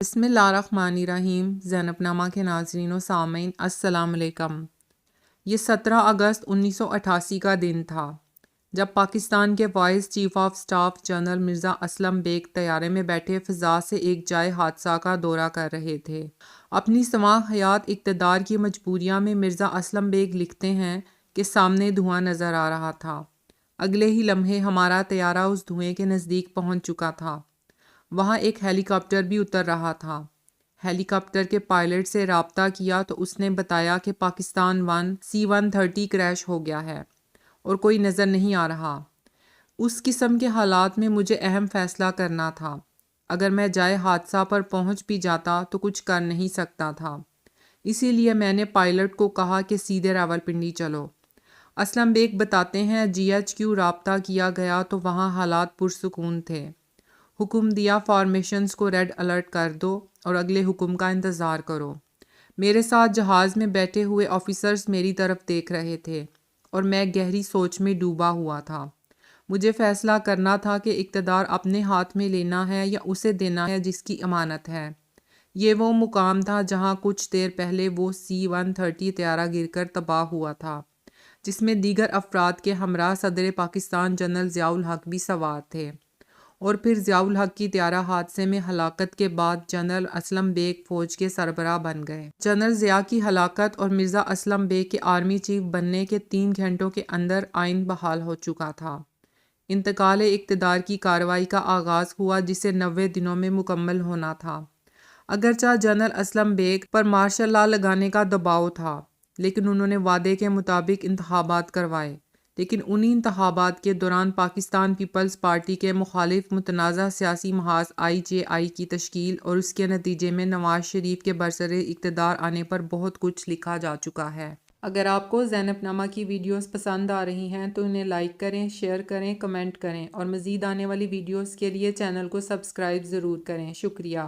بسم اللہ الرحمن الرحیم۔ زینب نامہ کے ناظرین و سامعین السلام علیکم۔ یہ 17 اگست 1988 کا دن تھا جب پاکستان کے vice chief of staff general Mirza Aslam Beg طیارے میں بیٹھے فضا سے ایک جائے حادثہ کا دورہ کر رہے تھے۔ اپنی سماع حیات اقتدار کی مجبوریاں میں مرزا اسلم بیگ لکھتے ہیں کہ سامنے دھواں نظر آ رہا تھا۔ اگلے ہی لمحے ہمارا طیارہ اس دھوئیں کے نزدیک پہنچ چکا تھا۔ وہاں ایک ہیلی کاپٹر بھی اتر رہا تھا۔ ہیلی کاپٹر کے پائلٹ سے رابطہ کیا تو اس نے بتایا کہ پاکستان ون C-130 کریش ہو گیا ہے اور کوئی نظر نہیں آ رہا۔ اس قسم کے حالات میں مجھے اہم فیصلہ کرنا تھا۔ اگر میں جائے حادثہ پر پہنچ بھی جاتا تو کچھ کر نہیں سکتا تھا۔ اسی لیے میں نے پائلٹ کو کہا کہ سیدھے راولپنڈی چلو۔ اسلم بیگ بتاتے ہیں GHQ رابطہ کیا گیا تو وہاں حالات پرسکون تھے۔ حکم دیا فارمیشنز کو ریڈ الرٹ کر دو اور اگلے حکم کا انتظار کرو۔ میرے ساتھ جہاز میں بیٹھے ہوئے آفیسرز میری طرف دیکھ رہے تھے اور میں گہری سوچ میں ڈوبا ہوا تھا۔ مجھے فیصلہ کرنا تھا کہ اقتدار اپنے ہاتھ میں لینا ہے یا اسے دینا ہے جس کی امانت ہے۔ یہ وہ مقام تھا جہاں کچھ دیر پہلے وہ C-130 طیارہ گر کر تباہ ہوا تھا، جس میں دیگر افراد کے ہمراہ صدر پاکستان جنرل ضیاء الحق بھی سوار تھے، اور پھر ضیاء الحق کی طیارہ حادثے میں ہلاکت کے بعد جنرل اسلم بیگ فوج کے سربراہ بن گئے۔ جنرل ضیاء کی ہلاکت اور مرزا اسلم بیگ کے آرمی چیف بننے کے 3 گھنٹوں کے اندر آئین بحال ہو چکا تھا۔ انتقال اقتدار کی کارروائی کا آغاز ہوا جسے 90 دنوں میں مکمل ہونا تھا۔ اگرچہ جنرل اسلم بیگ پر مارشل لا لگانے کا دباؤ تھا، لیکن انہوں نے وعدے کے مطابق انتخابات کروائے۔ لیکن انہی انتخابات کے دوران پاکستان پیپلز پارٹی کے مخالف متنازع سیاسی محاذ IJI کی تشکیل اور اس کے نتیجے میں نواز شریف کے برسر اقتدار آنے پر بہت کچھ لکھا جا چکا ہے۔ اگر آپ کو زینب نامہ کی ویڈیوز پسند آ رہی ہیں تو انہیں لائک کریں، شیئر کریں، کمنٹ کریں اور مزید آنے والی ویڈیوز کے لیے چینل کو سبسکرائب ضرور کریں۔ شکریہ۔